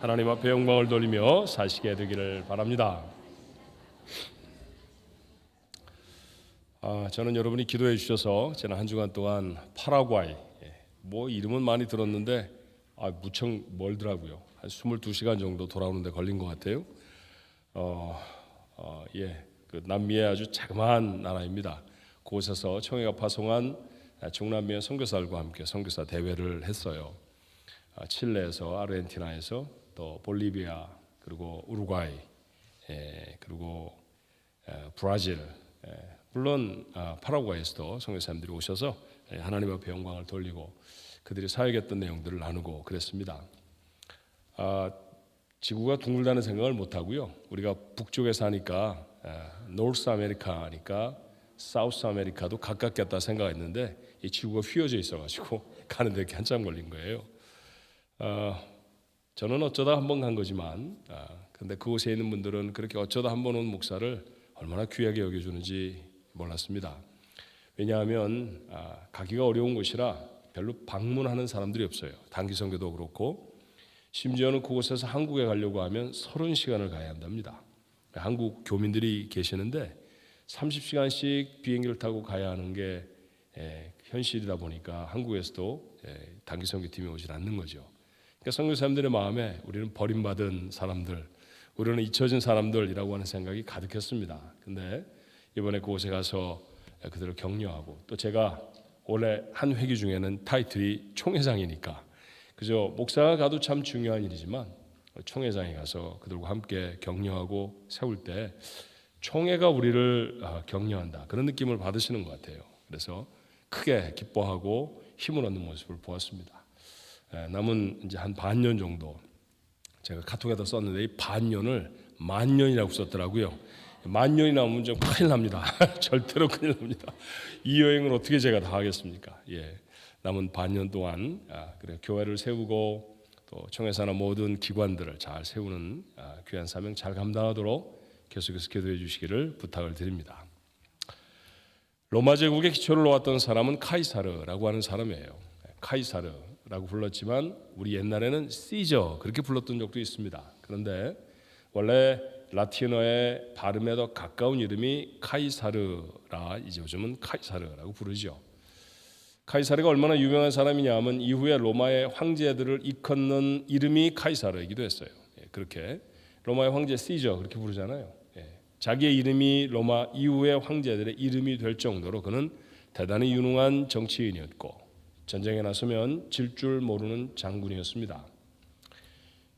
하나님 앞에 영광을 돌리며 사시게 되기를 바랍니다. 저는 여러분이 기도해 주셔서 지난 한 주간 동안 파라과이, 이름은 많이 들었는데 무척 멀더라고요. 한 22시간 정도 돌아오는데 걸린 것 같아요. 그 남미의 아주 자그마한 나라입니다. 그곳에서 청해가 파송한 중남미의 선교사들과 함께 선교사 대회를 했어요. 칠레에서, 아르헨티나에서, 또 볼리비아, 그리고 우루과이, 그리고 브라질, 물론 파라과이에서도 선교사님들이 오셔서 하나님 앞에 영광을 돌리고 그들이 사역했던 내용들을 나누고 그랬습니다. 지구가 둥글다는 생각을 못 하고요. 우리가 북쪽에 사니까 노스 아메리카니까 사우스 아메리카도 가깝겠다 생각했는데 이 지구가 휘어져 있어가지고 가는 데 이렇게 한참 걸린 거예요. 저는 어쩌다 한번 간 거지만 근데 그곳에 있는 분들은 그렇게 어쩌다 한번 온 목사를 얼마나 귀하게 여겨주는지 몰랐습니다. 왜냐하면 가기가 어려운 곳이라 별로 방문하는 사람들이 없어요. 단기 선교도 그렇고 심지어는 그곳에서 한국에 가려고 하면 30시간을 가야 한답니다. 한국 교민들이 계시는데 30시간씩 비행기를 타고 가야 하는 게 현실이다 보니까 한국에서도 단기 선교팀이 오질 않는 거죠. 그러니까 선교사님들의 마음에 우리는 버림받은 사람들, 우리는 잊혀진 사람들이라고 하는 생각이 가득했습니다. 근데 이번에 그곳에 가서 그들을 격려하고 또 제가 올해 한 회기 중에는 타이틀이 총회장이니까 그저 목사가 가도 참 중요한 일이지만 총회장에 가서 그들과 함께 격려하고 세울 때 총회가 우리를 격려한다 그런 느낌을 받으시는 것 같아요. 그래서 크게 기뻐하고 힘을 얻는 모습을 보았습니다. 남은 이제 한 반년 정도 제가 카톡에다 썼는데 이 반년을 만년이라고 썼더라고요. 만년이 나오면 좀 큰일 납니다. 절대로 큰일 납니다. 이 여행을 어떻게 제가 다 하겠습니까? 남은 반년 동안 그래 교회를 세우고 또 청해사나 모든 기관들을 잘 세우는 귀한 사명 잘 감당하도록 계속해서 기도해 주시기를 부탁을 드립니다. 로마 제국의 기초를 놓았던 사람은 카이사르라고 하는 사람이에요. 카이사르라고 불렀지만 우리 옛날에는 시저 그렇게 불렀던 적도 있습니다. 그런데 원래 라틴어의 발음에 더 가까운 이름이 카이사르라 이제 요즘은 카이사르라고 부르죠. 카이사르가 얼마나 유명한 사람이냐 하면 이후에 로마의 황제들을 일컫는 이름이 카이사르이기도 했어요. 그렇게 로마의 황제 시저 그렇게 부르잖아요. 자기의 이름이 로마 이후의 황제들의 이름이 될 정도로 그는 대단히 유능한 정치인이었고 전쟁에 나서면 질 줄 모르는 장군이었습니다.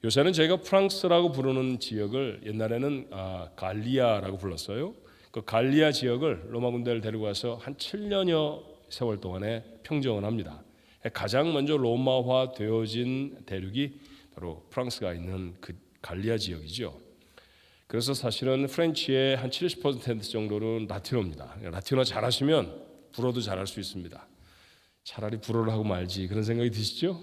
요새는 저희가 프랑스라고 부르는 지역을 옛날에는 갈리아라고 불렀어요. 그 갈리아 지역을 로마 군대를 데리고 와서 한 7년여 세월 동안에 평정을 합니다. 가장 먼저 로마화 되어진 대륙이 바로 프랑스가 있는 그 갈리아 지역이죠. 그래서 사실은 프렌치의 한 70% 정도는 라틴어입니다. 라틴어 잘하시면 불어도 잘할 수 있습니다. 차라리 불어를 하고 말지 그런 생각이 드시죠?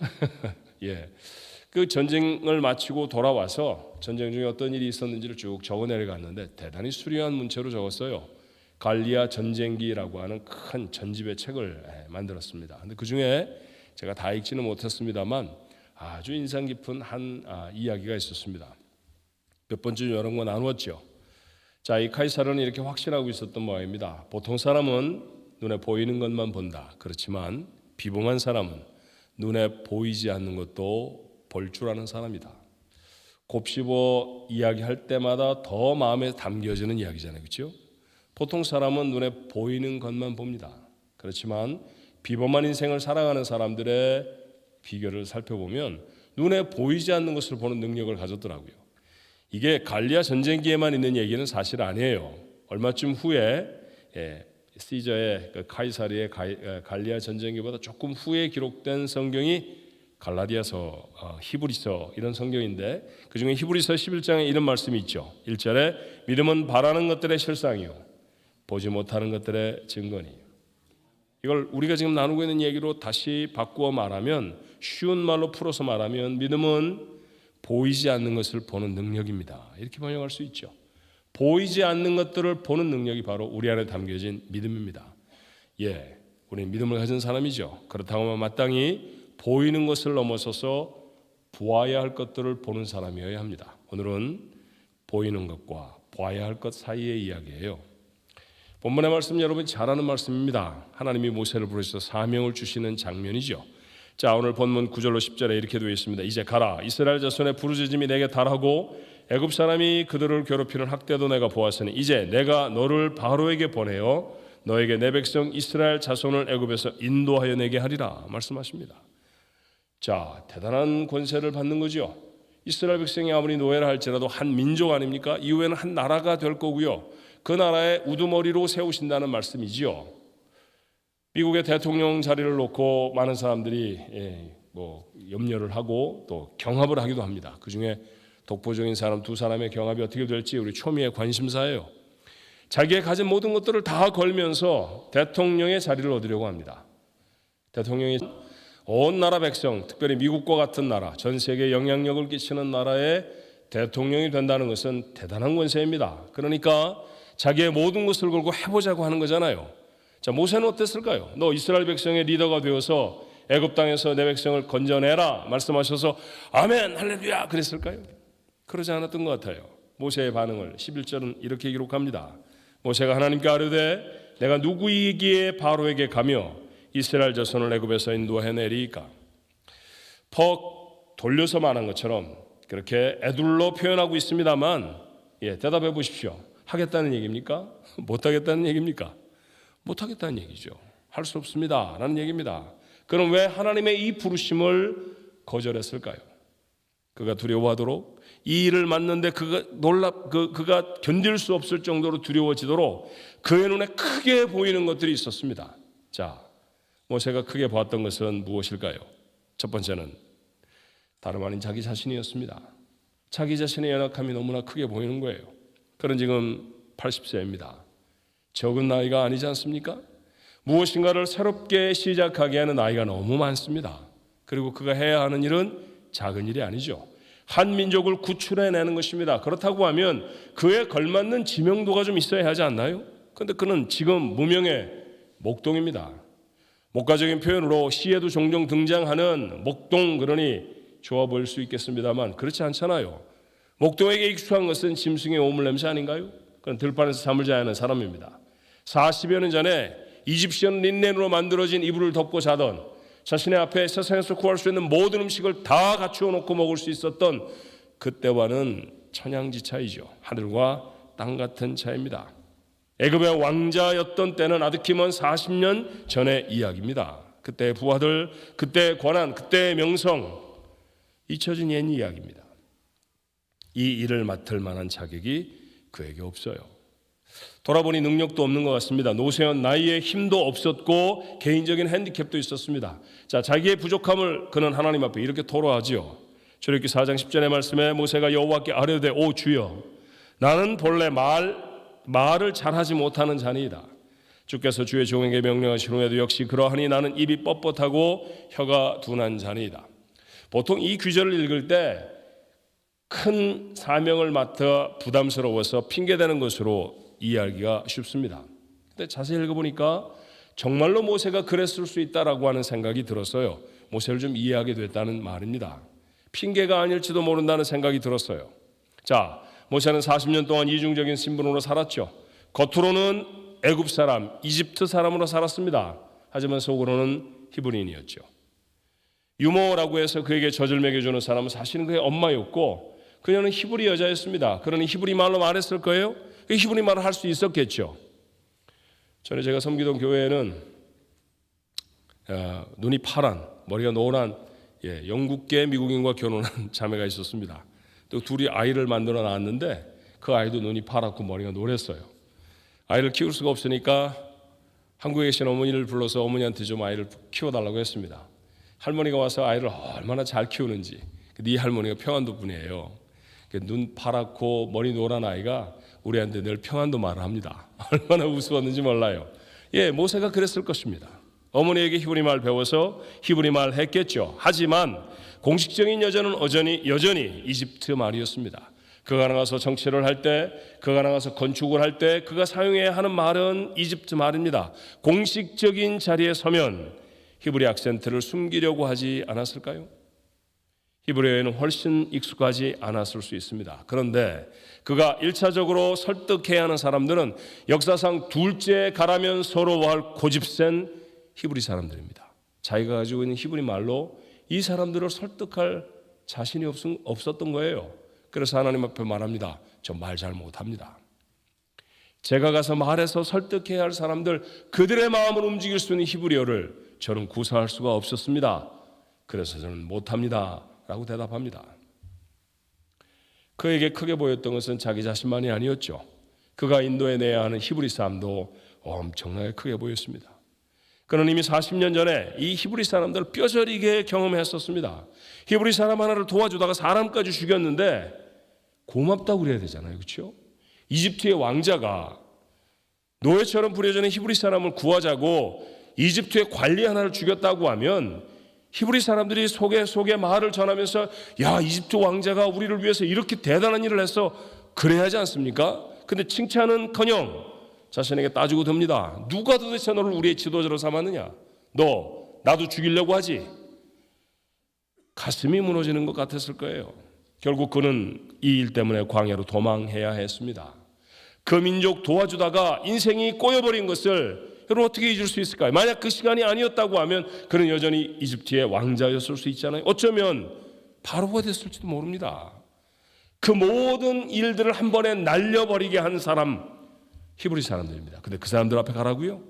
그 전쟁을 마치고 돌아와서 전쟁 중에 어떤 일이 있었는지를 쭉 적어내려갔는데 대단히 수려한 문체로 적었어요. 갈리아 전쟁기라고 하는 큰 전집의 책을 만들었습니다. 근데 그 중에 제가 다 읽지는 못했습니다만 아주 인상 깊은 한 이야기가 있었습니다. 몇 번쯤 여러 번 나누었죠. 자, 이 카이사르는 이렇게 확신하고 있었던 모양입니다. 보통 사람은 눈에 보이는 것만 본다. 그렇지만 비범한 사람은 눈에 보이지 않는 것도 볼 줄 아는 사람이다. 곱씹어 이야기할 때마다 더 마음에 담겨지는 이야기잖아요. 그렇죠? 보통 사람은 눈에 보이는 것만 봅니다. 그렇지만 비범한 인생을 살아가는 사람들의 비결을 살펴보면 눈에 보이지 않는 것을 보는 능력을 가졌더라고요. 이게 갈리아 전쟁기에만 있는 얘기는 사실 아니에요. 얼마쯤 후에 시저의 카이사르의 갈리아 전쟁기보다 조금 후에 기록된 성경이 갈라디아서, 히브리서 이런 성경인데 그중에 히브리서 11장에 이런 말씀이 있죠. 1절에 믿음은 바라는 것들의 실상이요 보지 못하는 것들의 증거니. 이걸 우리가 지금 나누고 있는 얘기로 다시 바꾸어 말하면 쉬운 말로 풀어서 말하면 믿음은 보이지 않는 것을 보는 능력입니다. 이렇게 번역할 수 있죠. 보이지 않는 것들을 보는 능력이 바로 우리 안에 담겨진 믿음입니다. 우리는 믿음을 가진 사람이죠. 그렇다고 하면 마땅히 보이는 것을 넘어서서 보아야 할 것들을 보는 사람이어야 합니다. 오늘은 보이는 것과 보아야 할 것 사이의 이야기예요. 본문의 말씀 여러분 잘 아는 말씀입니다. 하나님이 모세를 부르셔서 사명을 주시는 장면이죠. 자, 오늘 본문 9절로 10절에 이렇게 되어 있습니다. 이제 가라, 이스라엘 자손의 부르짖음이 내게 달하고 애굽 사람이 그들을 괴롭히는 학대도 내가 보았으니 이제 내가 너를 바로에게 보내어 너에게 내 백성 이스라엘 자손을 애굽에서 인도하여 내게 하리라 말씀하십니다. 자, 대단한 권세를 받는 거죠. 이스라엘 백성이 아무리 노예라 할지라도 한 민족 아닙니까? 이후에는 한 나라가 될 거고요. 그 나라의 우두머리로 세우신다는 말씀이지요. 미국의 대통령 자리를 놓고 많은 사람들이 염려를 하고 또 경합을 하기도 합니다. 그중에 독보적인 사람 두 사람의 경합이 어떻게 될지 우리 초미의 관심사예요. 자기의 가진 모든 것들을 다 걸면서 대통령의 자리를 얻으려고 합니다. 대통령이 온 나라 백성, 특별히 미국과 같은 나라, 전 세계에 영향력을 끼치는 나라의 대통령이 된다는 것은 대단한 권세입니다. 그러니까 자기의 모든 것을 걸고 해보자고 하는 거잖아요. 자, 모세는 어땠을까요? 너 이스라엘 백성의 리더가 되어서 애굽 땅에서 내 백성을 건져내라 말씀하셔서 아멘 할렐루야 그랬을까요? 그러지 않았던 것 같아요. 모세의 반응을 11절은 이렇게 기록합니다. 모세가 하나님께 아뢰되 내가 누구이기에 바로에게 가며 이스라엘 자손을 애굽에서 인도해내리까. 퍽 돌려서 말한 것처럼 그렇게 애둘러 표현하고 있습니다만 대답해 보십시오. 하겠다는 얘기입니까? 못하겠다는 얘기입니까? 못하겠다는 얘기죠. 할 수 없습니다 라는 얘기입니다. 그럼 왜 하나님의 이 부르심을 거절했을까요? 그가 두려워하도록 이 일을 맡는데 그가 견딜 수 없을 정도로 두려워지도록 그의 눈에 크게 보이는 것들이 있었습니다. 자, 모세가 크게 보았던 것은 무엇일까요? 첫 번째는 다름 아닌 자기 자신이었습니다. 자기 자신의 연약함이 너무나 크게 보이는 거예요. 그는 지금 80세입니다. 적은 나이가 아니지 않습니까? 무엇인가를 새롭게 시작하게 하는 나이가 너무 많습니다. 그리고 그가 해야 하는 일은 작은 일이 아니죠. 한 민족을 구출해내는 것입니다. 그렇다고 하면 그에 걸맞는 지명도가 좀 있어야 하지 않나요? 그런데 그는 지금 무명의 목동입니다. 목가적인 표현으로 시에도 종종 등장하는 목동, 그러니 좋아 보일 수 있겠습니다만 그렇지 않잖아요. 목동에게 익숙한 것은 짐승의 오물 냄새 아닌가요? 그건 들판에서 잠을 자야 하는 사람입니다. 40여 년 전에 이집시언 린넨으로 만들어진 이불을 덮고 자던, 자신의 앞에 세상에서 구할 수 있는 모든 음식을 다 갖추어 놓고 먹을 수 있었던 그때와는 천양지 차이죠. 하늘과 땅 같은 차이입니다. 애굽의 왕자였던 때는 아득히 먼 40년 전의 이야기입니다. 그때의 부하들, 그때의 권한, 그때의 명성, 잊혀진 옛 이야기입니다. 이 일을 맡을 만한 자격이 그에게 없어요. 돌아보니 능력도 없는 것 같습니다. 노쇠한 나이에 힘도 없었고 개인적인 핸디캡도 있었습니다. 자, 자기의 부족함을 그는 하나님 앞에 이렇게 토로하지요. 출애굽기 4장 10절의 말씀에 모세가 여호와께 아뢰되 오 주여, 나는 본래 말을 잘하지 못하는 자니이다. 주께서 주의 종에게 명령하신 후에도 역시 그러하니 나는 입이 뻣뻣하고 혀가 둔한 자니이다. 보통 이 구절을 읽을 때 큰 사명을 맡아 부담스러워서 핑계대는 것으로 이해하기가 쉽습니다. 근데 자세히 읽어보니까 정말로 모세가 그랬을 수 있다라고 하는 생각이 들었어요. 모세를 좀 이해하게 됐다는 말입니다. 핑계가 아닐지도 모른다는 생각이 들었어요. 자, 모세는 40년 동안 이중적인 신분으로 살았죠. 겉으로는 애굽 사람, 이집트 사람으로 살았습니다. 하지만 속으로는 히브리인이었죠. 유모라고 해서 그에게 젖을 먹여주는 사람은 사실은 그의 엄마였고 그녀는 히브리 여자였습니다. 그러니 히브리 말로 말했을 거예요. 히브리 말을 할 수 있었겠죠. 전에 제가 섬기던 교회에는 눈이 파란, 머리가 노란 영국계 미국인과 결혼한 자매가 있었습니다. 또 둘이 아이를 만들어 낳았는데 그 아이도 눈이 파랗고 머리가 노랬어요. 아이를 키울 수가 없으니까 한국에 계신 어머니를 불러서 어머니한테 좀 아이를 키워달라고 했습니다. 할머니가 와서 아이를 얼마나 잘 키우는지, 네 할머니가 평안도 분이에요. 눈 파랗고 머리 노란 아이가 우리한테 늘 평안도 말을 합니다. 얼마나 우스웠는지 몰라요. 모세가 그랬을 것입니다. 어머니에게 히브리 말 배워서 히브리 말 했겠죠. 하지만 공식적인 여전히 이집트 말이었습니다. 그가 나가서 정치를 할 때, 그가 나가서 건축을 할 때 그가 사용해야 하는 말은 이집트 말입니다. 공식적인 자리에 서면 히브리 악센트를 숨기려고 하지 않았을까요? 히브리어에는 훨씬 익숙하지 않았을 수 있습니다. 그런데 그가 1차적으로 설득해야 하는 사람들은 역사상 둘째 가라면 서러워할 고집센 히브리 사람들입니다. 자기가 가지고 있는 히브리 말로 이 사람들을 설득할 자신이 없었던 거예요. 그래서 하나님 앞에 말합니다. 저 말 잘 못합니다. 제가 가서 말해서 설득해야 할 사람들, 그들의 마음을 움직일 수 있는 히브리어를 저는 구사할 수가 없었습니다. 그래서 저는 못합니다 라고 대답합니다. 그에게 크게 보였던 것은 자기 자신만이 아니었죠. 그가 인도해내야 하는 히브리 사람도 엄청나게 크게 보였습니다. 그는 이미 40년 전에 이 히브리 사람들을 뼈저리게 경험했었습니다. 히브리 사람 하나를 도와주다가 사람까지 죽였는데 고맙다고 그래야 되잖아요. 그렇죠? 이집트의 왕자가 노예처럼 부려지는 히브리 사람을 구하자고 이집트의 관리 하나를 죽였다고 하면 히브리 사람들이 속에 말을 전하면서 야, 이집트 왕자가 우리를 위해서 이렇게 대단한 일을 해서 그래야 하지 않습니까? 근데 칭찬은커녕 자신에게 따지고 듭니다. 누가 도대체 너를 우리의 지도자로 삼았느냐? 너 나도 죽이려고 하지? 가슴이 무너지는 것 같았을 거예요. 결국 그는 이 일 때문에 광야로 도망해야 했습니다. 그 민족 도와주다가 인생이 꼬여버린 것을 여러분 어떻게 잊을 수 있을까요? 만약 그 시간이 아니었다고 하면 그는 여전히 이집트의 왕자였을 수 있잖아요. 어쩌면 바로가 됐을지도 모릅니다. 그 모든 일들을 한 번에 날려버리게 한 사람, 히브리 사람들입니다. 근데 그 사람들 앞에 가라고요?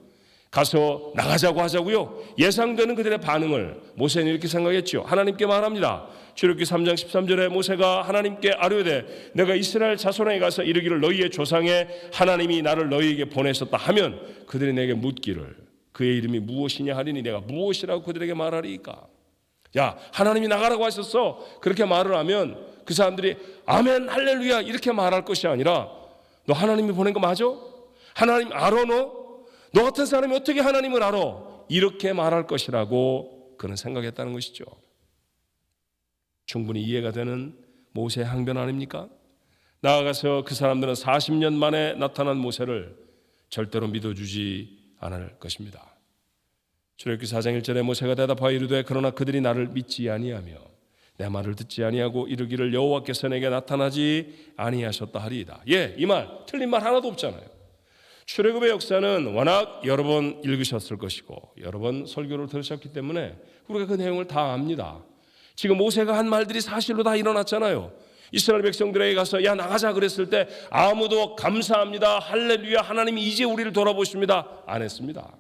가서 나가자고 하자고요? 예상되는 그들의 반응을 모세는 이렇게 생각했죠. 하나님께 말합니다. 출애굽기 3장 13절에 모세가 하나님께 아뢰되 내가 이스라엘 자손에게 가서 이르기를 너희의 조상의 하나님이 나를 너희에게 보내셨다 하면 그들이 내게 묻기를 그의 이름이 무엇이냐 하리니 내가 무엇이라고 그들에게 말하리까? 야, 하나님이 나가라고 하셨어. 그렇게 말을 하면 그 사람들이 아멘 할렐루야 이렇게 말할 것이 아니라 너 하나님이 보낸 거 맞아? 하나님 알아 너? 너 같은 사람이 어떻게 하나님을 알아? 이렇게 말할 것이라고 그는 생각했다는 것이죠. 충분히 이해가 되는 모세의 항변 아닙니까? 나아가서 그 사람들은 40년 만에 나타난 모세를 절대로 믿어주지 않을 것입니다. 출애굽기 4장 1절에 모세가 대답하여 이르되 그러나 그들이 나를 믿지 아니하며 내 말을 듣지 아니하고 이르기를 여호와께서 내게 나타나지 아니하셨다 하리이다. 예, 이 말 틀린 말 하나도 없잖아요. 출애굽의 역사는 워낙 여러 번 읽으셨을 것이고 여러 번 설교를 들으셨기 때문에 우리가 그 내용을 다 압니다. 지금 모세가 한 말들이 사실로 다 일어났잖아요. 이스라엘 백성들에게 가서 야 나가자 그랬을 때 아무도 감사합니다 할렐루야 하나님이 이제 우리를 돌아보십니다 안 했습니다.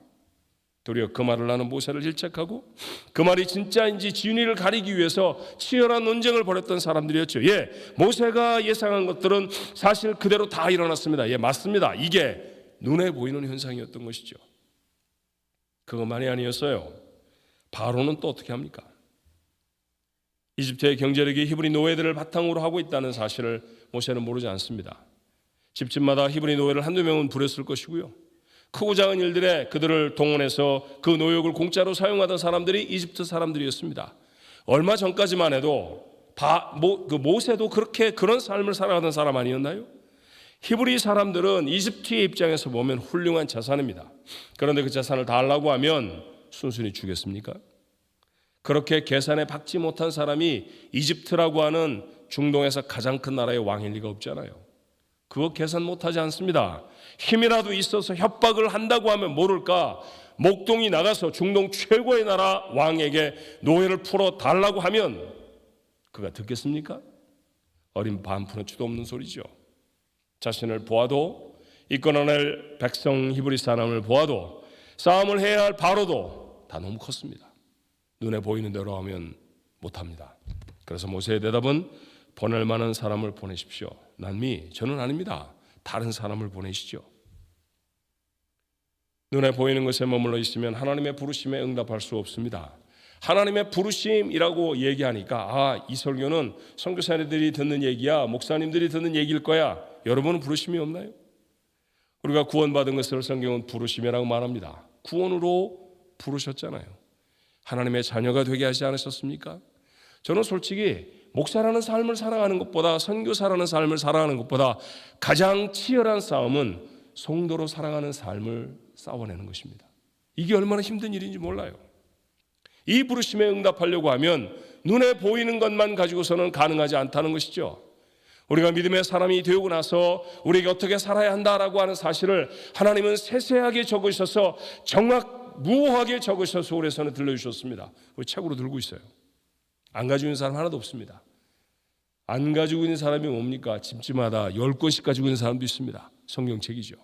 도리어 그 말을 하는 모세를 질책하고 그 말이 진짜인지 진위를 가리기 위해서 치열한 논쟁을 벌였던 사람들이었죠. 예, 모세가 예상한 것들은 사실 그대로 다 일어났습니다. 예, 맞습니다. 이게 눈에 보이는 현상이었던 것이죠. 그것만이 아니었어요. 바로는 또 어떻게 합니까? 이집트의 경제력이 히브리 노예들을 바탕으로 하고 있다는 사실을 모세는 모르지 않습니다. 집집마다 히브리 노예를 한두 명은 부렸을 것이고요. 크고 작은 일들에 그들을 동원해서 그 노역을 공짜로 사용하던 사람들이 이집트 사람들이었습니다. 얼마 전까지만 해도 모세도 그런 삶을 살아가던 사람 아니었나요? 히브리 사람들은 이집트의 입장에서 보면 훌륭한 자산입니다. 그런데 그 자산을 다 하려고 하면 순순히 주겠습니까? 그렇게 계산에 박지 못한 사람이 이집트라고 하는 중동에서 가장 큰 나라의 왕일 리가 없잖아요. 그거 계산 못하지 않습니다. 힘이라도 있어서 협박을 한다고 하면 모를까 목동이 나가서 중동 최고의 나라 왕에게 노예를 풀어 달라고 하면 그가 듣겠습니까? 어린 반푼어치도 없는 소리죠. 자신을 보아도 이끌어낼 백성 히브리 사람을 보아도 싸움을 해야 할 바로도 다 너무 컸습니다. 눈에 보이는 대로 하면 못합니다. 그래서 모세의 대답은 보낼 만한 사람을 보내십시오. 난미 저는 아닙니다. 다른 사람을 보내시죠. 눈에 보이는 것에 머물러 있으면 하나님의 부르심에 응답할 수 없습니다. 하나님의 부르심이라고 얘기하니까 이 설교는 선교사님들이 듣는 얘기야, 목사님들이 듣는 얘기일 거야. 여러분은 부르심이 없나요? 우리가 구원받은 것을 성경은 부르심이라고 말합니다. 구원으로 부르셨잖아요. 하나님의 자녀가 되게 하지 않으셨습니까? 저는 솔직히 목사라는 삶을 살아가는 것보다 선교사라는 삶을 살아가는 것보다 가장 치열한 싸움은 성도로 살아가는 삶을 싸워내는 것입니다. 이게 얼마나 힘든 일인지 몰라요. 이 부르심에 응답하려고 하면 눈에 보이는 것만 가지고서는 가능하지 않다는 것이죠. 우리가 믿음의 사람이 되고 나서 우리에게 어떻게 살아야 한다라고 하는 사실을 하나님은 세세하게 적으셔서 정확무하게 적으셔서 올해서는 들려주셨습니다. 우리 책으로 들고 있어요. 안 가지고 있는 사람 하나도 없습니다. 안 가지고 있는 사람이 뭡니까? 집집마다 10권씩 가지고 있는 사람도 있습니다. 성경책이죠.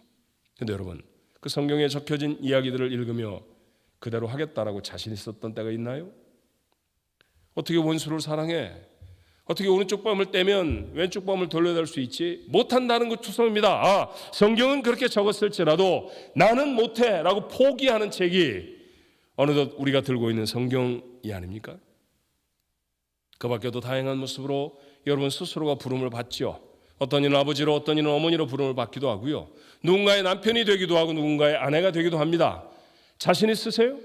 그런데 여러분, 그 성경에 적혀진 이야기들을 읽으며 그대로 하겠다라고 자신 있었던 때가 있나요? 어떻게 원수를 사랑해? 어떻게 오른쪽 뺨을 떼면 왼쪽 뺨을 돌려댈 수 있지? 못한다는 것 투성입니다. 성경은 그렇게 적었을지라도 나는 못해 라고 포기하는 책이 어느덧 우리가 들고 있는 성경이 아닙니까? 그 밖에도 다양한 모습으로 여러분 스스로가 부름을 받죠. 어떤 이는 아버지로, 어떤 이는 어머니로 부름을 받기도 하고요. 누군가의 남편이 되기도 하고 누군가의 아내가 되기도 합니다. 자신 있으세요?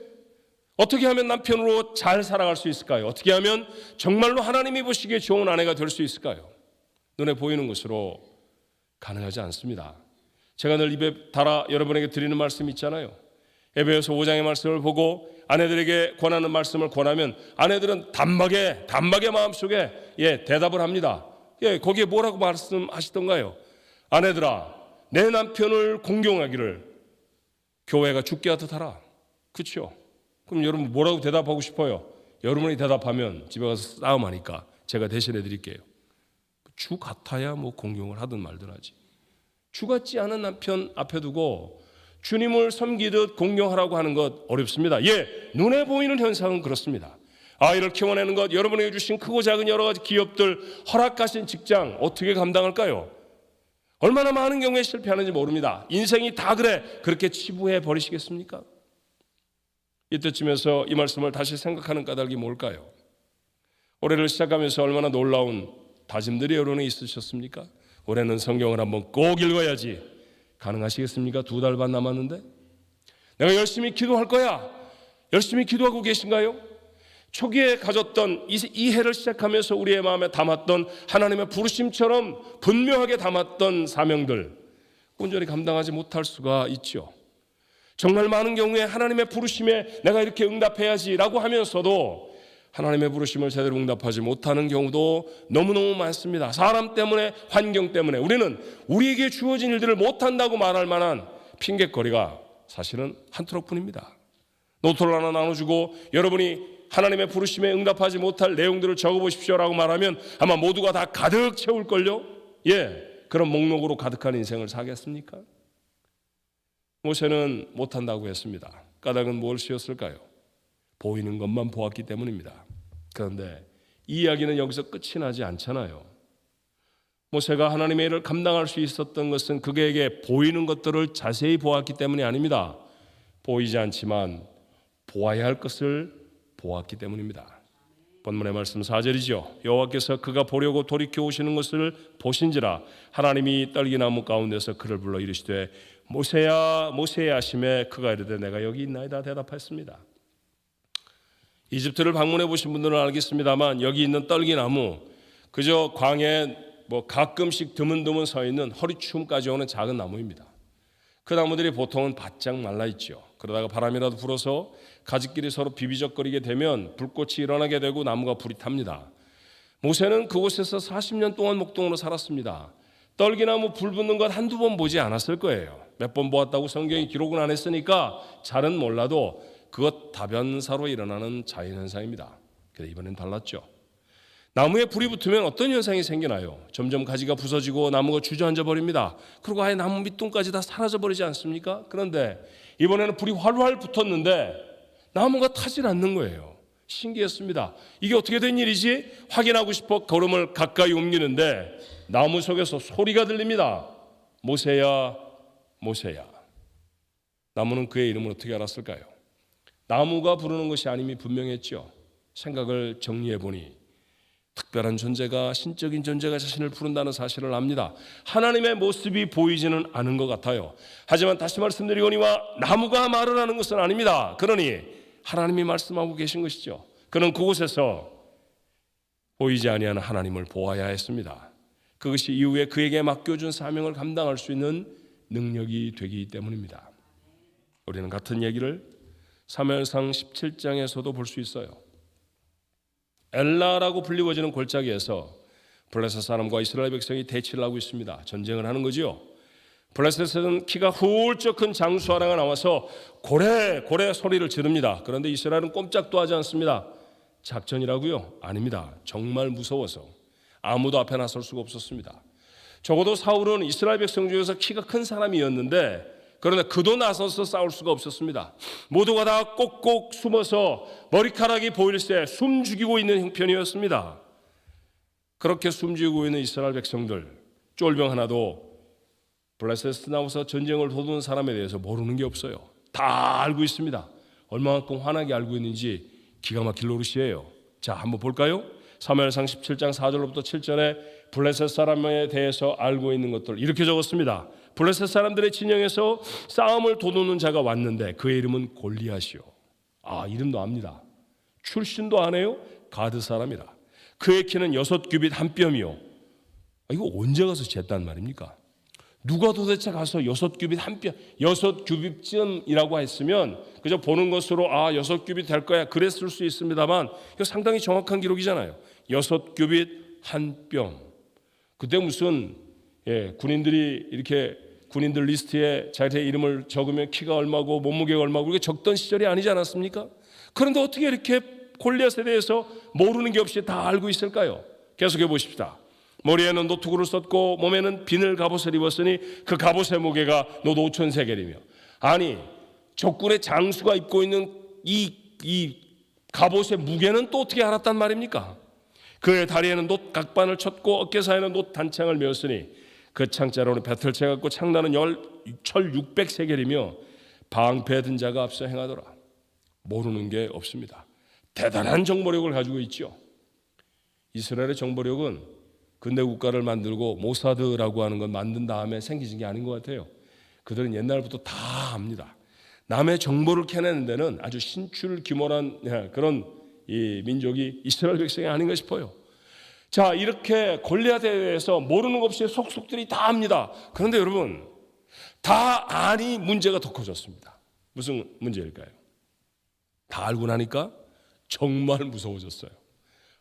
어떻게 하면 남편으로 잘 살아갈 수 있을까요? 어떻게 하면 정말로 하나님이 보시기에 좋은 아내가 될 수 있을까요? 눈에 보이는 것으로 가능하지 않습니다. 제가 늘 입에 달아 여러분에게 드리는 말씀이 있잖아요. 에베소서 5장의 말씀을 보고 아내들에게 권하는 말씀을 권하면 아내들은 단박에 마음속에 대답을 합니다. 거기에 뭐라고 말씀하시던가요? 아내들아, 내 남편을 공경하기를 교회가 죽게 하듯 하라. 그렇죠? 그럼 여러분 뭐라고 대답하고 싶어요? 여러분이 대답하면 집에 가서 싸움하니까 제가 대신해 드릴게요. 주 같아야 뭐 공경을 하든 말든 하지. 주 같지 않은 남편 앞에 두고 주님을 섬기듯 공경하라고 하는 것 어렵습니다. 눈에 보이는 현상은 그렇습니다. 아이를 키워내는 것, 여러분에게 주신 크고 작은 여러 가지 기업들, 허락하신 직장 어떻게 감당할까요? 얼마나 많은 경우에 실패하는지 모릅니다. 인생이 다 그렇게 치부해 버리시겠습니까? 이때쯤에서 이 말씀을 다시 생각하는 까닭이 뭘까요? 올해를 시작하면서 얼마나 놀라운 다짐들이 여러분에 있으셨습니까? 올해는 성경을 한번 꼭 읽어야지. 가능하시겠습니까? 2달 반 남았는데 내가 열심히 기도할 거야. 열심히 기도하고 계신가요? 초기에 가졌던 이 해를 시작하면서 우리의 마음에 담았던 하나님의 부르심처럼 분명하게 담았던 사명들 온전히 감당하지 못할 수가 있죠. 정말 많은 경우에 하나님의 부르심에 내가 이렇게 응답해야지라고 하면서도 하나님의 부르심을 제대로 응답하지 못하는 경우도 너무너무 많습니다. 사람 때문에, 환경 때문에 우리는 우리에게 주어진 일들을 못한다고 말할 만한 핑곗거리가 사실은 한 트럭뿐입니다. 노트를 하나 나눠주고 여러분이 하나님의 부르심에 응답하지 못할 내용들을 적어보십시오라고 말하면 아마 모두가 다 가득 채울걸요? 그런 목록으로 가득한 인생을 사겠습니까? 모세는 못한다고 했습니다. 까닭은 무엇이었을까요? 보이는 것만 보았기 때문입니다. 그런데 이 이야기는 여기서 끝이 나지 않잖아요. 모세가 하나님의 일을 감당할 수 있었던 것은 그에게 보이는 것들을 자세히 보았기 때문이 아닙니다. 보이지 않지만 보아야 할 것을 보았기 때문입니다. 본문의 말씀 4절이죠. 여호와께서 그가 보려고 돌이켜 오시는 것을 보신지라 하나님이 떨기나무 가운데서 그를 불러 이르시되 모세야 모세야 하시매 그가 이르되 내가 여기 있나이다 대답했습니다. 이집트를 방문해 보신 분들은 알겠습니다만 여기 있는 떨기나무 그저 광야에 가끔씩 드문드문 서 있는 허리춤까지 오는 작은 나무입니다. 그 나무들이 보통은 바짝 말라 있죠. 그러다가 바람이라도 불어서 가지끼리 서로 비비적거리게 되면 불꽃이 일어나게 되고 나무가 불이 탑니다. 모세는 그곳에서 40년 동안 목동으로 살았습니다. 떨기나무 불 붙는 것 한두 번 보지 않았을 거예요. 몇 번 보았다고 성경이 기록은 안 했으니까 잘은 몰라도 그것 다변사로 일어나는 자연현상입니다. 그런데 이번엔 달랐죠. 나무에 불이 붙으면 어떤 현상이 생기나요? 점점 가지가 부서지고 나무가 주저앉아 버립니다. 그리고 아예 나무 밑둥까지 다 사라져 버리지 않습니까? 그런데 이번에는 불이 활활 붙었는데 나무가 타질 않는 거예요. 신기했습니다. 이게 어떻게 된 일이지? 확인하고 싶어 걸음을 가까이 옮기는데 나무 속에서 소리가 들립니다. 모세야 모세야. 나무는 그의 이름을 어떻게 알았을까요? 나무가 부르는 것이 아님이 분명했죠. 생각을 정리해 보니 특별한 존재가, 신적인 존재가 자신을 부른다는 사실을 압니다. 하나님의 모습이 보이지는 않은 것 같아요. 하지만 다시 말씀드리거니와 나무가 말을 하는 것은 아닙니다. 그러니 하나님이 말씀하고 계신 것이죠. 그는 그곳에서 보이지 아니하는 하나님을 보아야 했습니다. 그것이 이후에 그에게 맡겨준 사명을 감당할 수 있는 능력이 되기 때문입니다. 우리는 같은 얘기를 사무엘상 17장에서도 볼 수 있어요. 엘라라고 불리워지는 골짜기에서 블레셋 사람과 이스라엘 백성이 대치를 하고 있습니다. 전쟁을 하는 거지요. 블레셋은 키가 훌쩍 큰 장수하나가 나와서 고래 고래 소리를 지릅니다. 그런데 이스라엘은 꼼짝도 하지 않습니다. 작전이라고요? 아닙니다. 정말 무서워서 아무도 앞에 나설 수가 없었습니다. 적어도 사울은 이스라엘 백성 중에서 키가 큰 사람이었는데 그러나 그도 나서서 싸울 수가 없었습니다. 모두가 다 꼭꼭 숨어서 머리카락이 보일새 숨 죽이고 있는 형편이었습니다. 그렇게 숨죽이고 있는 이스라엘 백성들, 쫄병 하나도 블레셋에 나와서 전쟁을 도두는 사람에 대해서 모르는 게 없어요. 다 알고 있습니다. 얼마만큼 환하게 알고 있는지 기가 막힐 노릇이에요. 자, 한번 볼까요? 사무엘상 17장 4절로부터 7절에 블레셋 사람에 대해서 알고 있는 것들 이렇게 적었습니다. 블레셋 사람들의 진영에서 싸움을 도두는 자가 왔는데 그의 이름은 골리앗이요. 이름도 압니다. 출신도 아네요. 가드 사람이라. 그의 키는 6규빗 한 뼘이요. 이거 언제 가서 쟀단 말입니까? 누가 도대체 가서 6규빗 한 뼘, 6규빗쯤이라고 했으면 그저 보는 것으로 6규빗 될 거야 그랬을 수 있습니다만 이거 상당히 정확한 기록이잖아요. 6규빗 한 뼘. 그때 무슨 군인들이 이렇게 군인들 리스트에 자기의 이름을 적으면 키가 얼마고 몸무게가 얼마고 이렇게 적던 시절이 아니지 않았습니까? 그런데 어떻게 이렇게 골리앗에 대해서 모르는 게 없이 다 알고 있을까요? 계속해 보십시다. 머리에는 노트구를 썼고 몸에는 비늘 갑옷을 입었으니 그 갑옷의 무게가 노 5,000세겔이며 아니 적군의 장수가 입고 있는 이 갑옷의 무게는 또 어떻게 알았단 말입니까? 그의 다리에는 놋 각반을 쳤고 어깨 사이에는 놋 단창을 메었으니 그 창자로는 배틀 채갖고 창나는 철 600세겔이며 방패 든 자가 앞서 행하더라. 모르는 게 없습니다. 대단한 정보력을 가지고 있죠. 이스라엘의 정보력은 근대 국가를 만들고 모사드라고 하는 걸 만든 다음에 생기진 게 아닌 것 같아요. 그들은 옛날부터 다 압니다. 남의 정보를 캐내는 데는 아주 신출귀몰한 그런 이 민족이 이스라엘 백성이 아닌가 싶어요. 자, 이렇게 골리앗에 대해서 모르는 것 없이 속속들이 다 압니다. 그런데 여러분 다 아니 문제가 더 커졌습니다. 무슨 문제일까요? 다 알고 나니까 정말 무서워졌어요.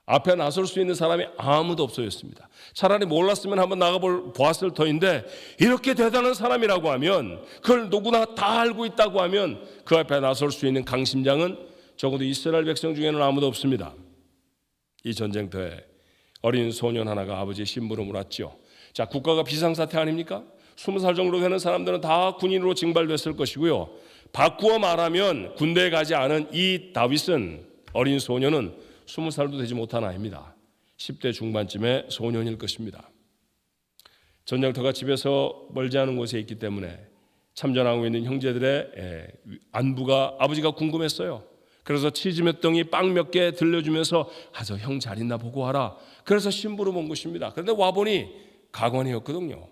앞에 나설 수 있는 사람이 아무도 없어졌습니다. 차라리 몰랐으면 한번 나가보았을 터인데 이렇게 대단한 사람이라고 하면 그걸 누구나 다 알고 있다고 하면 그 앞에 나설 수 있는 강심장은 적어도 이스라엘 백성 중에는 아무도 없습니다. 이 전쟁터에 어린 소년 하나가 아버지의 심부름을 왔죠. 자, 국가가 비상사태 아닙니까? 20살 정도 되는 사람들은 다 군인으로 징발됐을 것이고요. 바꾸어 말하면 군대에 가지 않은 이 다윗은 어린 소년은 20살도 되지 못한 아이입니다. 10대 중반쯤의 소년일 것입니다. 전쟁터가 집에서 멀지 않은 곳에 있기 때문에 참전하고 있는 형제들의 안부가 아버지가 궁금했어요. 그래서 치즈 몇 덩이 빵 몇 개 들려주면서 저 형 잘 있나 보고 와라. 그래서 심부름 온 것입니다. 그런데 와보니 가관이었거든요.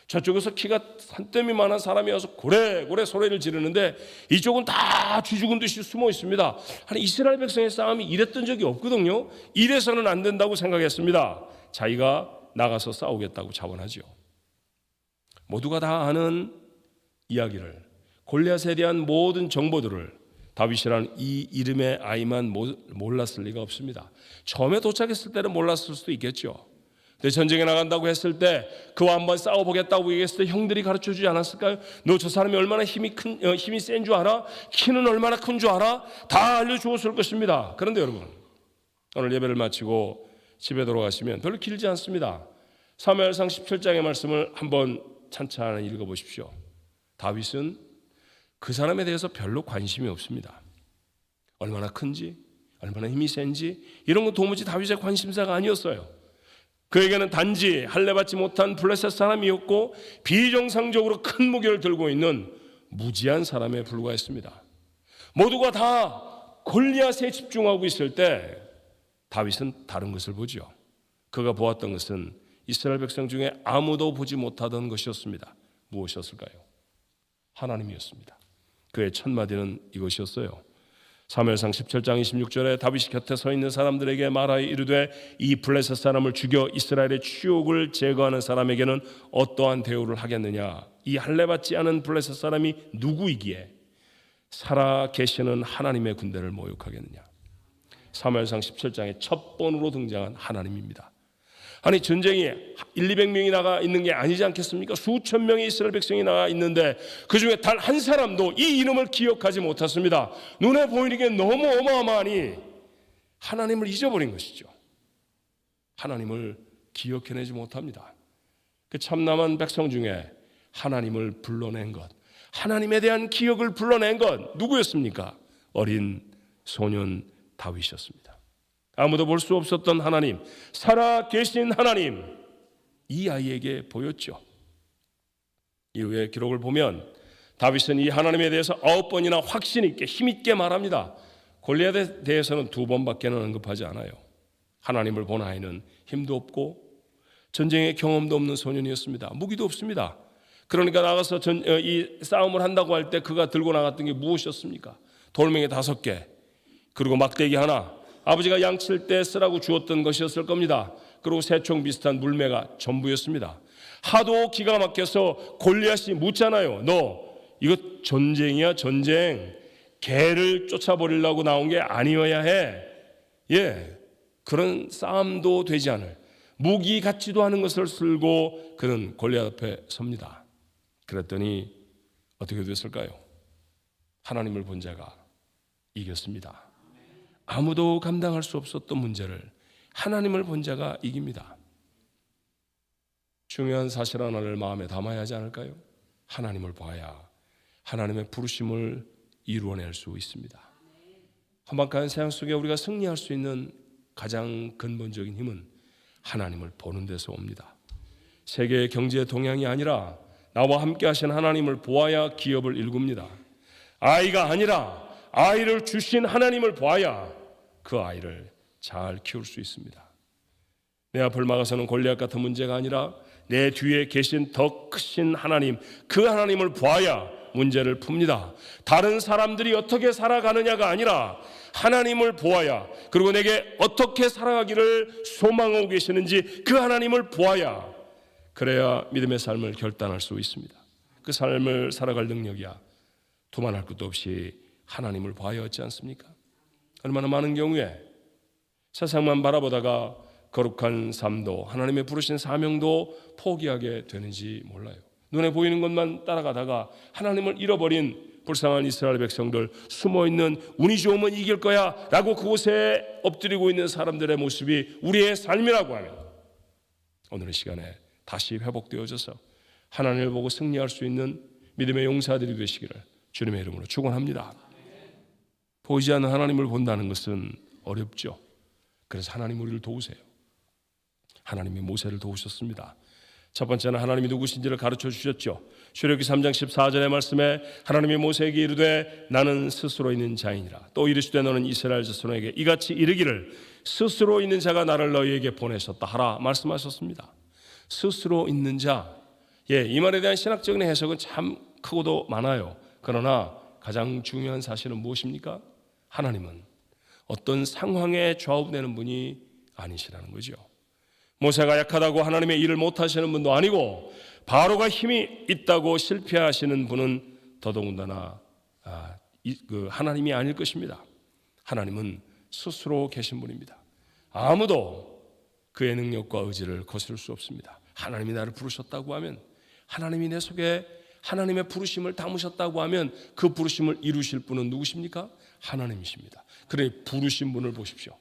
저쪽에서 키가 한 뼘이만한 사람이 와서 고래고래 소리를 지르는데 이쪽은 다 쥐죽은 듯이 숨어 있습니다. 아니 이스라엘 백성의 싸움이 이랬던 적이 없거든요. 이래서는 안 된다고 생각했습니다. 자기가 나가서 싸우겠다고 자원하죠. 모두가 다 아는 이야기를 골리앗에 대한 모든 정보들을 다윗이라는 이 이름의 아이만 몰랐을 리가 없습니다. 처음에 도착했을 때는 몰랐을 수도 있겠죠. 근데 전쟁에 나간다고 했을 때 그와 한번 싸워보겠다고 얘기했을 때 형들이 가르쳐주지 않았을까요? 너 저 사람이 얼마나 힘이 센 줄 알아? 키는 얼마나 큰 줄 알아? 다 알려주었을 것입니다. 그런데 여러분 오늘 예배를 마치고 집에 돌아가시면 별로 길지 않습니다. 사무엘상 17장의 말씀을 한번 찬찬히 읽어보십시오. 다윗은 그 사람에 대해서 별로 관심이 없습니다. 얼마나 큰지 얼마나 힘이 센지 이런 건 도무지 다윗의 관심사가 아니었어요. 그에게는 단지 할례받지 못한 블레셋 사람이었고 비정상적으로 큰 무게를 들고 있는 무지한 사람에 불과했습니다. 모두가 다 골리앗에 집중하고 있을 때 다윗은 다른 것을 보죠. 그가 보았던 것은 이스라엘 백성 중에 아무도 보지 못하던 것이었습니다. 무엇이었을까요? 하나님이었습니다. 그의 첫 마디는 이것이었어요. 사무엘상 17장 26절에 다윗이 곁에 서 있는 사람들에게 말하여 이르되 이 블레셋 사람을 죽여 이스라엘의 치욕을 제거하는 사람에게는 어떠한 대우를 하겠느냐. 이 할례받지 않은 블레셋 사람이 누구이기에 살아 계시는 하나님의 군대를 모욕하겠느냐. 사무엘상 17장에 첫 번으로 등장한 하나님입니다. 아니 전쟁이 1,200명이 나가 있는 게 아니지 않겠습니까? 수천 명의 이스라엘 백성이 나가 있는데 그중에 단 한 사람도 이 이름을 기억하지 못했습니다. 눈에 보이는 게 너무 어마어마하니 하나님을 잊어버린 것이죠. 하나님을 기억해내지 못합니다. 그 참남한 백성 중에 하나님을 불러낸 것, 하나님에 대한 기억을 불러낸 것 누구였습니까? 어린 소년 다윗이었습니다. 아무도 볼 수 없었던 하나님, 살아 계신 하나님, 이 아이에게 보였죠. 이후에 기록을 보면 다윗은 이 하나님에 대해서 9번이나 확신 있게 힘 있게 말합니다. 골리앗에 대해서는 2번밖에는 언급하지 않아요. 하나님을 본 아이는 힘도 없고 전쟁의 경험도 없는 소년이었습니다. 무기도 없습니다. 그러니까 나가서 이 싸움을 한다고 할 때 그가 들고 나갔던 게 무엇이었습니까? 돌멩이 5개, 그리고 막대기 하나, 아버지가 양칠 때 쓰라고 주었던 것이었을 겁니다. 그리고 새총 비슷한 물매가 전부였습니다. 하도 기가 막혀서 골리앗이 묻잖아요. 너 이거 전쟁이야, 전쟁. 개를 쫓아버리려고 나온 게 아니어야 해. 그런 싸움도 되지 않을 무기 같지도 않은 것을 쓸고 그는 골리앗 앞에 섭니다. 그랬더니 어떻게 됐을까요? 하나님을 본 자가 이겼습니다. 아무도 감당할 수 없었던 문제를 하나님을 본 자가 이깁니다. 중요한 사실 하나를 마음에 담아야 하지 않을까요? 하나님을 봐야 하나님의 부르심을 이루어낼 수 있습니다. 험악한 세상 속에 우리가 승리할 수 있는 가장 근본적인 힘은 하나님을 보는 데서 옵니다. 세계의 경제 동향이 아니라 나와 함께 하신 하나님을 보아야 기업을 일굽니다. 아이가 아니라 아이를 주신 하나님을 보아야 그 아이를 잘 키울 수 있습니다. 내 앞을 막아서는 골리앗 같은 문제가 아니라 내 뒤에 계신 더 크신 하나님, 그 하나님을 보아야 문제를 풉니다. 다른 사람들이 어떻게 살아가느냐가 아니라 하나님을 보아야, 그리고 내게 어떻게 살아가기를 소망하고 계시는지 그 하나님을 보아야, 그래야 믿음의 삶을 결단할 수 있습니다. 그 삶을 살아갈 능력이야 두말할 것도 없이 하나님을 봐야 하지 않습니까? 얼마나 많은 경우에 세상만 바라보다가 거룩한 삶도 하나님의 부르신 사명도 포기하게 되는지 몰라요. 눈에 보이는 것만 따라가다가 하나님을 잃어버린 불쌍한 이스라엘 백성들, 숨어있는 운이 좋으면 이길 거야 라고 그곳에 엎드리고 있는 사람들의 모습이 우리의 삶이라고 하면 오늘 이 시간에 다시 회복되어져서 하나님을 보고 승리할 수 있는 믿음의 용사들이 되시기를 주님의 이름으로 축원합니다. 보이지 않는 하나님을 본다는 것은 어렵죠. 그래서 하나님 우리를 도우세요. 하나님이 모세를 도우셨습니다. 첫 번째는 하나님이 누구신지를 가르쳐 주셨죠. 출애굽기 3장 14절의 말씀에 하나님이 모세에게 이르되 나는 스스로 있는 자이니라. 또 이르시되 너는 이스라엘 자손에게 이같이 이르기를 스스로 있는 자가 나를 너희에게 보내셨다 하라 말씀하셨습니다. 스스로 있는 자, 이 말에 대한 신학적인 해석은 참 크고도 많아요. 그러나 가장 중요한 사실은 무엇입니까? 하나님은 어떤 상황에 좌우되는 분이 아니시라는 거죠. 모세가 약하다고 하나님의 일을 못하시는 분도 아니고 바로가 힘이 있다고 실패하시는 분은 더더군다나 하나님이 아닐 것입니다. 하나님은 스스로 계신 분입니다. 아무도 그의 능력과 의지를 거스를 수 없습니다. 하나님이 나를 부르셨다고 하면, 하나님이 내 속에 하나님의 부르심을 담으셨다고 하면 그 부르심을 이루실 분은 누구십니까? 하나님이십니다. 그래 부르신 분을 보십시오.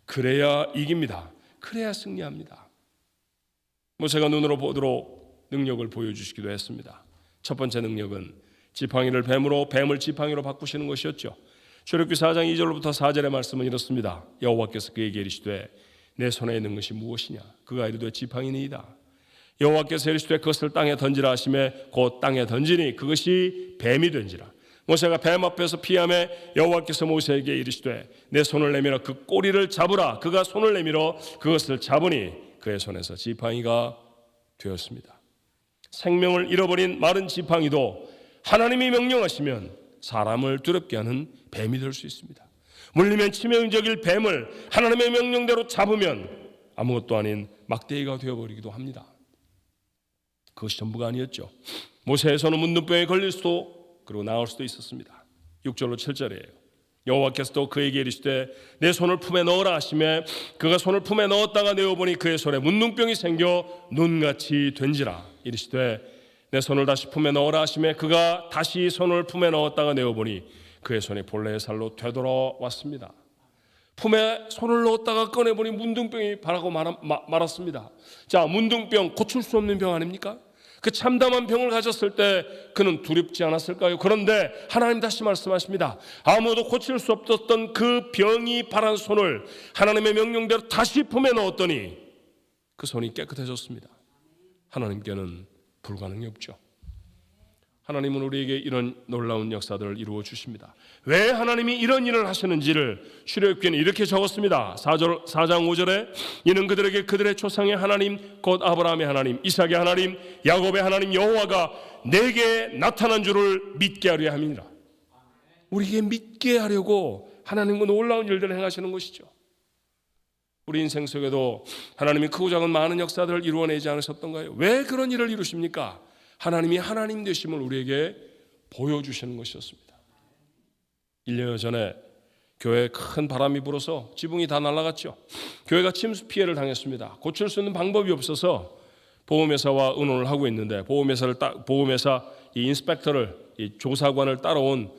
그래야 이깁니다. 그래야 승리합니다. 모세가 눈으로 보도록 능력을 보여주시기도 했습니다. 첫 번째 능력은 지팡이를 뱀으로, 뱀을 지팡이로 바꾸시는 것이었죠. 출애굽기 4장 2절부터 4절의 말씀은 이렇습니다. 여호와께서 그에게 이르시되 내 손에 있는 것이 무엇이냐? 그가 이르되 지팡이니이다. 여호와께서 이르시되 그것을 땅에 던지라 하시매 곧 땅에 던지니 그것이 뱀이 된지라. 모세가 뱀 앞에서 피하며 여호와께서 모세에게 이르시되 내 손을 내밀어 그 꼬리를 잡으라. 그가 손을 내밀어 그것을 잡으니 그의 손에서 지팡이가 되었습니다. 생명을 잃어버린 마른 지팡이도 하나님이 명령하시면 사람을 두렵게 하는 뱀이 될 수 있습니다. 물리면 치명적일 뱀을 하나님의 명령대로 잡으면 아무것도 아닌 막대기가 되어버리기도 합니다. 그것이 전부가 아니었죠. 모세의 손은 문둥병에 걸릴 수도, 그리고 나을 수도 있었습니다. 6절로 7절이에요. 여호와께서도 그에게 이르시되 내 손을 품에 넣으라 하시매 그가 손을 품에 넣었다가 내어보니 그의 손에 문둥병이 생겨 눈같이 된지라. 이르시되 내 손을 다시 품에 넣으라 하시매 그가 다시 손을 품에 넣었다가 내어보니 그의 손이 본래의 살로 되돌아왔습니다. 품에 손을 넣었다가 꺼내보니 문둥병이 바라고 말았습니다. 자, 문둥병, 고칠 수 없는 병 아닙니까? 그 참담한 병을 가졌을 때 그는 두렵지 않았을까요? 그런데 하나님 다시 말씀하십니다. 아무도 고칠 수 없었던 그 병이 바란 손을 하나님의 명령대로 다시 품에 넣었더니 그 손이 깨끗해졌습니다. 하나님께는 불가능이 없죠. 하나님은 우리에게 이런 놀라운 역사들을 이루어 주십니다. 왜 하나님이 이런 일을 하시는지를 출애굽기에는 이렇게 적었습니다. 4장 5절에 이는 그들에게 그들의 조상의 하나님 곧 아브라함의 하나님 이삭의 하나님 야곱의 하나님 여호와가 내게 나타난 줄을 믿게 하려 함이니라. 우리에게 믿게 하려고 하나님은 놀라운 일들을 행하시는 것이죠. 우리 인생 속에도 하나님이 크고 작은 많은 역사들을 이루어내지 않으셨던가요? 왜 그런 일을 이루십니까? 하나님이 하나님 되심을 우리에게 보여주시는 것이었습니다. 1년 전에 교회에 큰 바람이 불어서 지붕이 다 날아갔죠. 교회가 침수 피해를 당했습니다. 고칠 수 있는 방법이 없어서 보험회사와 의논을 하고 있는데 보험회사 이 인스펙터를 이 조사관을 따라온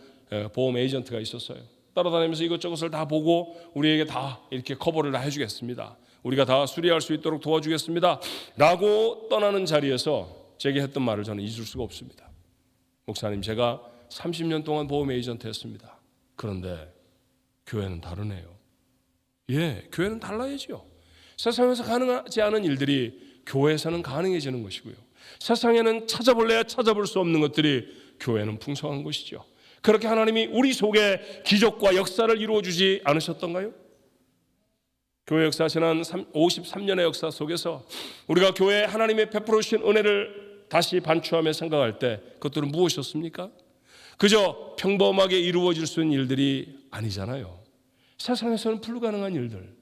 보험 에이전트가 있었어요. 따라다니면서 이것저것을 다 보고 우리에게 다 이렇게 커버를 다 해주겠습니다. 우리가 다 수리할 수 있도록 도와주겠습니다. 라고 떠나는 자리에서 제게 했던 말을 저는 잊을 수가 없습니다. 목사님, 제가 30년 동안 보험 에이전트 했습니다. 그런데 교회는 다르네요. 예, 교회는 달라야죠. 세상에서 가능하지 않은 일들이 교회에서는 가능해지는 것이고요. 세상에는 찾아볼래야 찾아볼 수 없는 것들이 교회는 풍성한 것이죠. 그렇게 하나님이 우리 속에 기적과 역사를 이루어주지 않으셨던가요? 교회 역사 지난 53년의 역사 속에서 우리가 교회에 하나님의 베풀어 주신 은혜를 다시 반추하며 생각할 때 그것들은 무엇이었습니까? 그저 평범하게 이루어질 수 있는 일들이 아니잖아요. 세상에서는 불가능한 일들,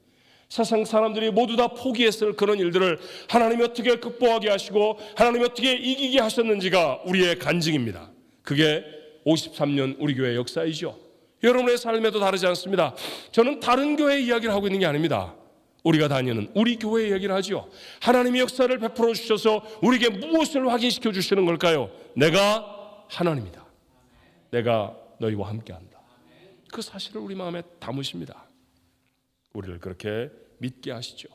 세상 사람들이 모두 다 포기했을 그런 일들을 하나님이 어떻게 극복하게 하시고 하나님이 어떻게 이기게 하셨는지가 우리의 간증입니다. 그게 53년 우리 교회의 역사이죠. 여러분의 삶에도 다르지 않습니다. 저는 다른 교회 이야기를 하고 있는 게 아닙니다. 우리가 다니는 우리 교회 얘기를 하죠. 하나님의 역사를 베풀어 주셔서 우리에게 무엇을 확인시켜 주시는 걸까요? 내가 하나님이다. 내가 너희와 함께한다. 그 사실을 우리 마음에 담으십니다. 우리를 그렇게 믿게 하시죠.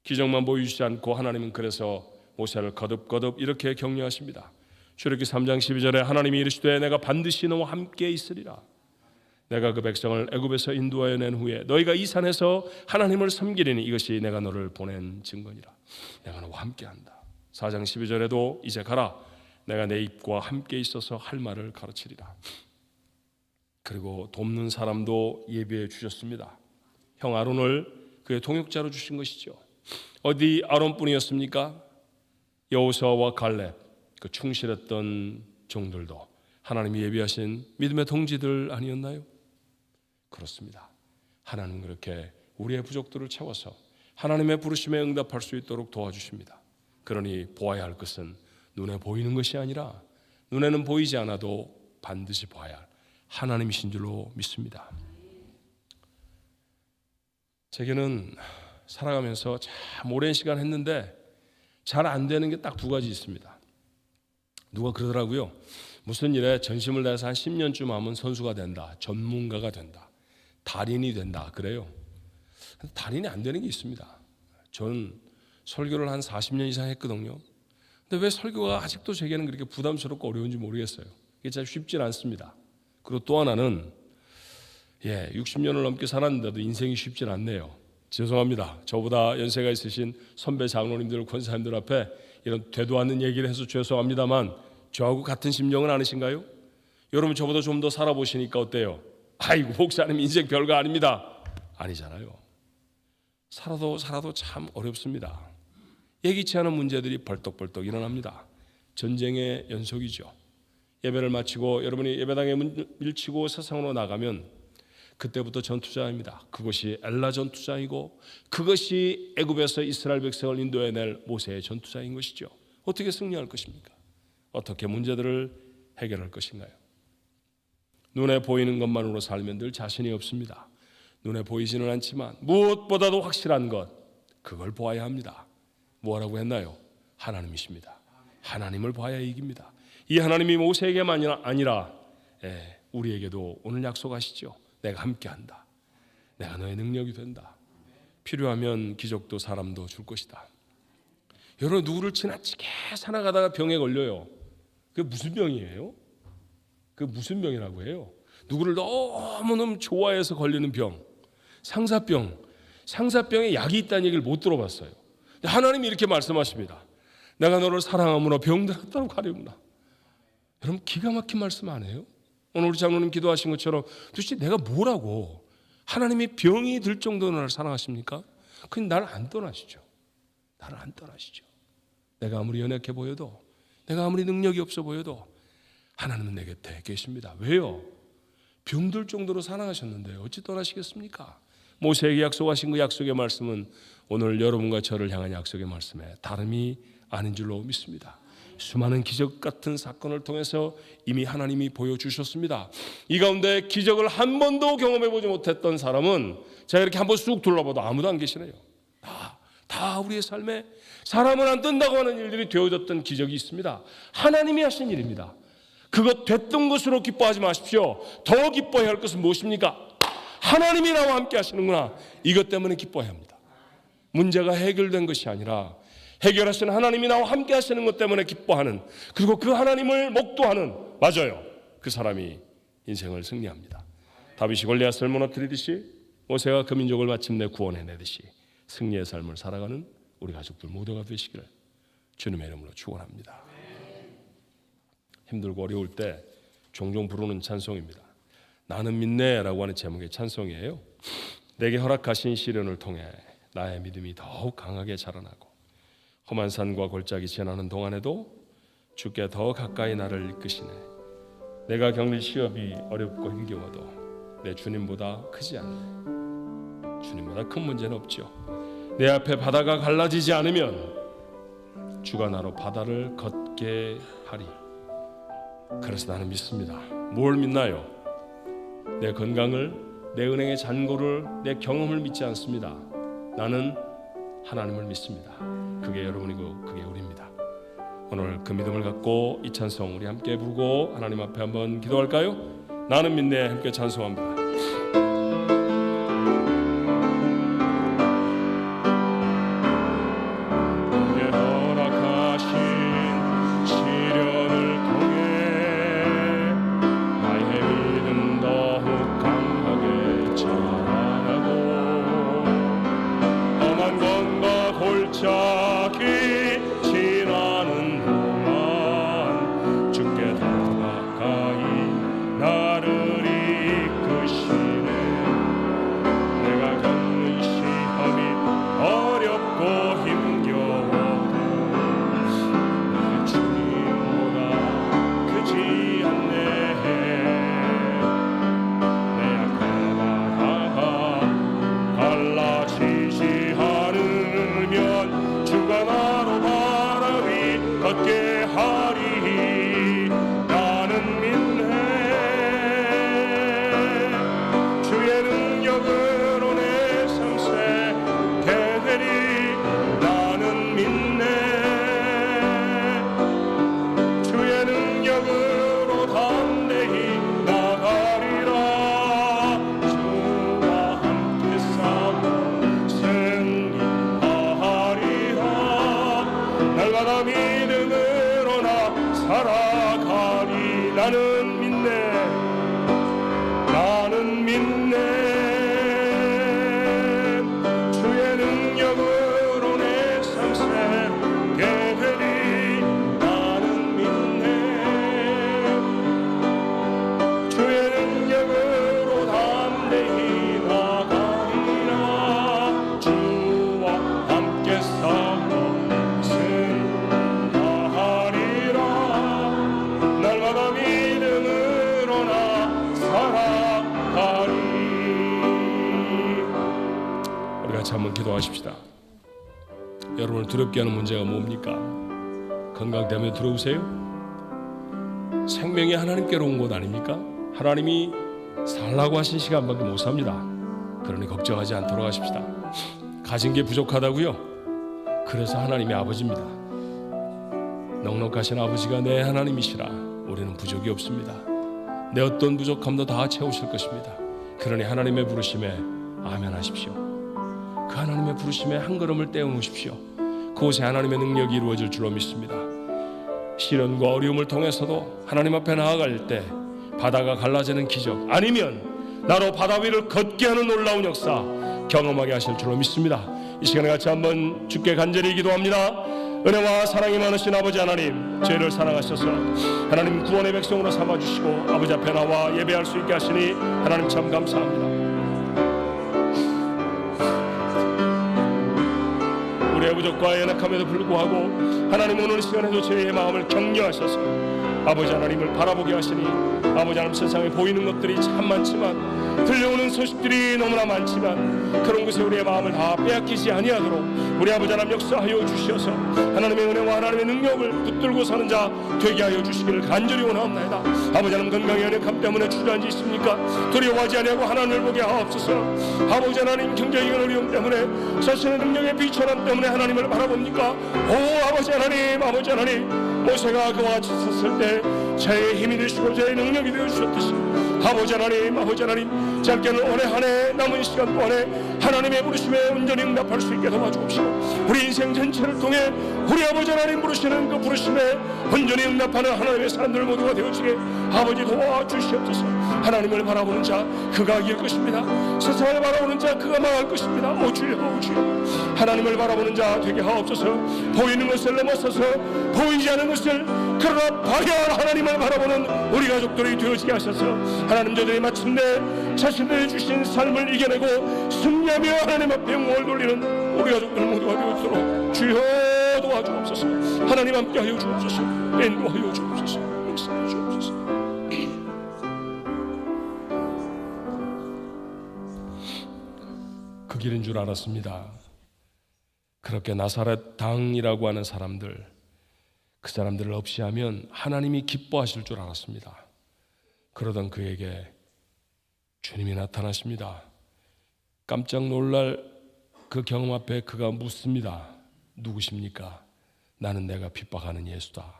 기적만 보여주지 않고 하나님은 그래서 모세를 거듭거듭 이렇게 격려하십니다. 출애굽기 3장 12절에 하나님이 이르시되 내가 반드시 너와 함께 있으리라. 내가 그 백성을 애굽에서 인도하여 낸 후에 너희가 이 산에서 하나님을 섬기리니 이것이 내가 너를 보낸 증거니라. 내가 너와 함께한다. 4장 12절에도 이제 가라. 내가 내 입과 함께 있어서 할 말을 가르치리라. 그리고 돕는 사람도 예비해 주셨습니다. 형 아론을 그의 동역자로 주신 것이죠. 어디 아론뿐이었습니까? 여호수아와 갈렙, 그 충실했던 종들도 하나님이 예비하신 믿음의 동지들 아니었나요? 그렇습니다. 하나님은 그렇게 우리의 부족들을 채워서 하나님의 부르심에 응답할 수 있도록 도와주십니다. 그러니 보아야 할 것은 눈에 보이는 것이 아니라 눈에는 보이지 않아도 반드시 보아야 할 하나님이신 줄로 믿습니다. 제게는 살아가면서 참 오랜 시간 했는데 잘 안 되는 게 딱 두 가지 있습니다. 누가 그러더라고요. 무슨 일에 전심을 다해서 한 10년쯤 하면 선수가 된다. 전문가가 된다. 달인이 된다. 그래요. 달인이 안 되는 게 있습니다. 저는 설교를 한 40년 이상 했거든요. 근데 왜 설교가 아직도 제게는 그렇게 부담스럽고 어려운지 모르겠어요. 이게 참 쉽지 않습니다. 그리고 또 하나는 60년을 넘게 살았는데도 인생이 쉽지 않네요. 죄송합니다. 저보다 연세가 있으신 선배 장로님들, 권사님들 앞에 이런 되도 않는 얘기를 해서 죄송합니다만 저하고 같은 심정은 아니신가요? 여러분 저보다 좀 더 살아보시니까 어때요? 아이고 목사님 인생 별거 아닙니다. 아니잖아요. 살아도 참 어렵습니다. 예기치 않은 문제들이 벌떡벌떡 일어납니다. 전쟁의 연속이죠. 예배를 마치고 여러분이 예배당에 밀치고 세상으로 나가면 그때부터 전투장입니다. 그것이 엘라 전투장이고 그것이 애굽에서 이스라엘 백성을 인도해낼 모세의 전투장인 것이죠. 어떻게 승리할 것입니까? 어떻게 문제들을 해결할 것인가요? 눈에 보이는 것만으로 살면 늘 자신이 없습니다. 눈에 보이지는 않지만 무엇보다도 확실한 것, 그걸 보아야 합니다. 뭐라고 했나요? 하나님이십니다. 하나님을 봐야 이깁니다. 이 하나님이 모세에게만 아니라 우리에게도 오늘 약속하시죠. 내가 함께한다. 내가 너의 능력이 된다. 필요하면 기적도 사람도 줄 것이다. 여러분, 누구를 지나치게 살아가다가 병에 걸려요. 그게 무슨 병이에요? 그게 무슨 병이라고 해요? 누구를 너무너무 좋아해서 걸리는 병, 상사병. 상사병에 약이 있다는 얘기를 못 들어봤어요. 하나님이 이렇게 말씀하십니다. 내가 너를 사랑함으로 병들었다고 가려구나. 여러분, 기가 막힌 말씀 아니에요? 오늘 우리 장로님 기도하신 것처럼 도대체 내가 뭐라고 하나님이 병이 들 정도로 나를 사랑하십니까? 그냥 나를 안 떠나시죠. 나를 안 떠나시죠. 내가 아무리 연약해 보여도, 내가 아무리 능력이 없어 보여도 하나님은 내 곁에 계십니다. 왜요? 병들 정도로 사랑하셨는데 어찌 떠나시겠습니까? 모세에게 약속하신 그 약속의 말씀은 오늘 여러분과 저를 향한 약속의 말씀에 다름이 아닌 줄로 믿습니다. 수많은 기적 같은 사건을 통해서 이미 하나님이 보여주셨습니다. 이 가운데 기적을 한 번도 경험해보지 못했던 사람은 제가 이렇게 한번 쑥 둘러봐도 아무도 안 계시네요. 다 우리의 삶에 사람은 안 된다고 하는 일들이 되어졌던 기적이 있습니다. 하나님이 하신 일입니다. 그것 됐던 것으로 기뻐하지 마십시오. 더 기뻐해야 할 것은 무엇입니까? 하나님이 나와 함께 하시는구나. 이것 때문에 기뻐해야 합니다. 문제가 해결된 것이 아니라 해결하시는 하나님이 나와 함께 하시는 것 때문에 기뻐하는, 그리고 그 하나님을 목도하는, 맞아요, 그 사람이 인생을 승리합니다. 다윗이 골리앗을 무너뜨리듯이 모세가 그 민족을 마침내 구원해내듯이 승리의 삶을 살아가는 우리 가족들 모두가 되시기를 주님의 이름으로 축원합니다. 힘들고 어려울 때 종종 부르는 찬송입니다. 나는 믿네라고 하는 제목의 찬송이에요. 내게 허락하신 시련을 통해 나의 믿음이 더욱 강하게 자라나고 험한 산과 골짜기 지나는 동안에도 주께 더 가까이 나를 이끄시네. 내가 겪는 시험이 어렵고 힘겨워도 내 주님보다 크지 않네. 주님보다 큰 문제는 없죠. 내 앞에 바다가 갈라지지 않으면 주가 나로 바다를 걷게 하리. 그래서 나는 믿습니다. 뭘 믿나요? 내 건강을, 내 은행의 잔고를, 내 경험을 믿지 않습니다. 나는 하나님을 믿습니다. 그게 여러분이고 그게 우리입니다. 오늘 그 믿음을 갖고 이 찬송 우리 함께 부르고 하나님 앞에 한번 기도할까요? 나는 믿네 함께 찬송합니다. 나는 믿네. 나는 믿네. 주의 능력으로 내 삶 새롭게 되리. 나는 믿네. 주의 능력으로 담대히 나가리라. 주와 함께 싸워 승리하리라. 날마다 믿음으로 나 살아가리. 우리 같이 한번 기도하십시다. 여러분을 두렵게 하는 문제가 뭡니까? 건강 때문에 두려우세요? 생명이 하나님께로 온 곳 아닙니까? 하나님이 살라고 하신 시간밖에 못 삽니다. 그러니 걱정하지 않도록 하십시다. 가진 게 부족하다고요? 그래서 하나님이 아버지입니다. 넉넉하신 아버지가 내 하나님이시라 우리는 부족이 없습니다. 내 어떤 부족함도 다 채우실 것입니다. 그러니 하나님의 부르심에 아멘하십시오. 그 하나님의 부르심에 한 걸음을 떼어놓으십시오. 그곳에 하나님의 능력이 이루어질 줄로 믿습니다. 시련과 어려움을 통해서도 하나님 앞에 나아갈 때 바다가 갈라지는 기적, 아니면 나로 바다 위를 걷게 하는 놀라운 역사 경험하게 하실 줄로 믿습니다. 이 시간에 같이 한번 주께 간절히 기도합니다. 은혜와 사랑이 많으신 아버지 하나님, 저희를 사랑하셔서 하나님 구원의 백성으로 삼아주시고 아버지 앞에 나와 예배할 수 있게 하시니 하나님 참 감사합니다. 우리의 부족과 연약함에도 불구하고 하나님 오늘 시간에도 저희의 마음을 격려하셔서 아버지 하나님을 바라보게 하시니 아버지 하나님 세상에 보이는 것들이 참 많지만 들려오는 소식들이 너무나 많지만 그런 것에 우리의 마음을 다 빼앗기지 아니하도록 우리 아버지 하나님 역사하여 주시어서 하나님의 은혜와 하나님의 능력을 붙들고 사는 자 되게 하여 주시기를 간절히 원하옵나이다. 아버지 하나님 건강의 연약함 때문에 주저앉아 있습니까? 두려워하지 아니하고 하나님을 보게 하옵소서. 아버지 하나님 경제적인 어려움 때문에 자신의 능력의 비천함 때문에 하나님을 바라봅니까? 오 아버지 하나님 모세가 그와 같이 섰을 때 저의 힘이 되시고 저의 능력이 되어 주셨듯이 아버지 하나님 짧게는 올해 한 해 남은 시간 동안에 하나님의 부르심에 온전히 응답할 수 있게 도와주옵시고 우리 인생 전체를 통해 우리 아버지 하나님 부르시는 그 부르심에 온전히 응답하는 하나님의 사람들 모두가 되어지게 아버지 도와주시옵소서. 하나님을 바라보는 자 그가 이길 것입니다. 세상을 바라보는 자 그가 망할 것입니다. 오 주여 하나님을 바라보는 자 되게 하옵소서. 보이는 것을 넘어서서 보이지 않는 것을 그러나 바야할 하나님을 바라보는 우리 가족들이 되어지게 하셔서 하나님 저들이 마침내 자신들이 주신 삶을 이겨내고 승리하며 하나님 앞에 영광을 돌리는 우리 가족들 모두가 되어지도록 주여 도와주옵소서. 하나님 함께하여 주옵소서. 인도하여 주옵소서. 역사하여 주옵소서. 그 길인 줄 알았습니다. 그렇게 나사렛 당이라고 하는 사람들, 그 사람들을 없이 하면 하나님이 기뻐하실 줄 알았습니다. 그러던 그에게 주님이 나타나십니다. 깜짝 놀랄 그 경험 앞에 그가 묻습니다. 누구십니까? 나는 내가 핍박하는 예수다.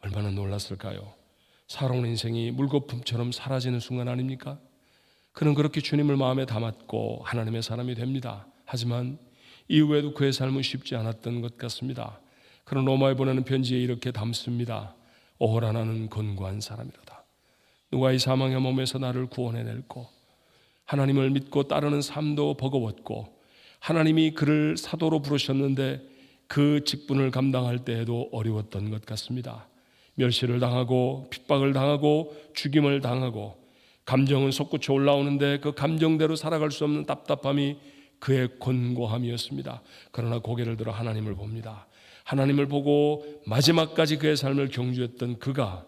얼마나 놀랐을까요? 살아온 인생이 물거품처럼 사라지는 순간 아닙니까? 그는 그렇게 주님을 마음에 담았고 하나님의 사람이 됩니다. 하지만 이후에도 그의 삶은 쉽지 않았던 것 같습니다. 그는 로마에 보내는 편지에 이렇게 담습니다. 오호라 나는 곤고한 사람이로다. 누가 이 사망의 몸에서 나를 구원해낼꼬. 하나님을 믿고 따르는 삶도 버거웠고 하나님이 그를 사도로 부르셨는데 그 직분을 감당할 때에도 어려웠던 것 같습니다. 멸시를 당하고 핍박을 당하고 죽임을 당하고 감정은 솟구쳐 올라오는데 그 감정대로 살아갈 수 없는 답답함이 그의 곤고함이었습니다. 그러나 고개를 들어 하나님을 봅니다. 하나님을 보고 마지막까지 그의 삶을 경주했던 그가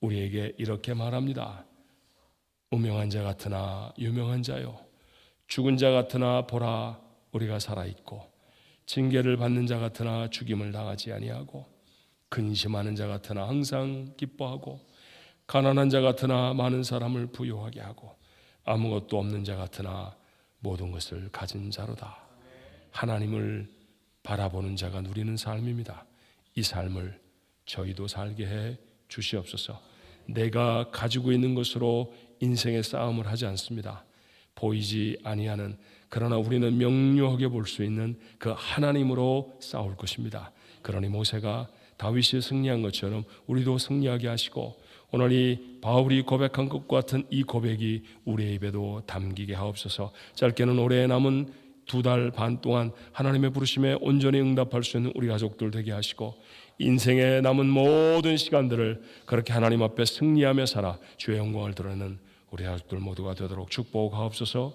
우리에게 이렇게 말합니다. 무명한 자 같으나 유명한 자요, 죽은 자 같으나 보라 우리가 살아있고, 징계를 받는 자 같으나 죽임을 당하지 아니하고, 근심하는 자 같으나 항상 기뻐하고, 가난한 자 같으나 많은 사람을 부유하게 하고, 아무것도 없는 자 같으나 모든 것을 가진 자로다. 하나님을 바라보는 자가 누리는 삶입니다. 이 삶을 저희도 살게 해 주시옵소서. 내가 가지고 있는 것으로 인생의 싸움을 하지 않습니다. 보이지 아니하는, 그러나 우리는 명료하게 볼 수 있는 그 하나님으로 싸울 것입니다. 그러니 모세가 다윗이 승리한 것처럼 우리도 승리하게 하시고, 오늘 이 바울이 고백한 것과 같은 이 고백이 우리의 입에도 담기게 하옵소서. 짧게는 올해 남은 2달 반 동안 하나님의 부르심에 온전히 응답할 수 있는 우리 가족들 되게 하시고, 인생의 남은 모든 시간들을 그렇게 하나님 앞에 승리하며 살아 주의 영광을 드러내는 우리 가족들 모두가 되도록 축복하옵소서.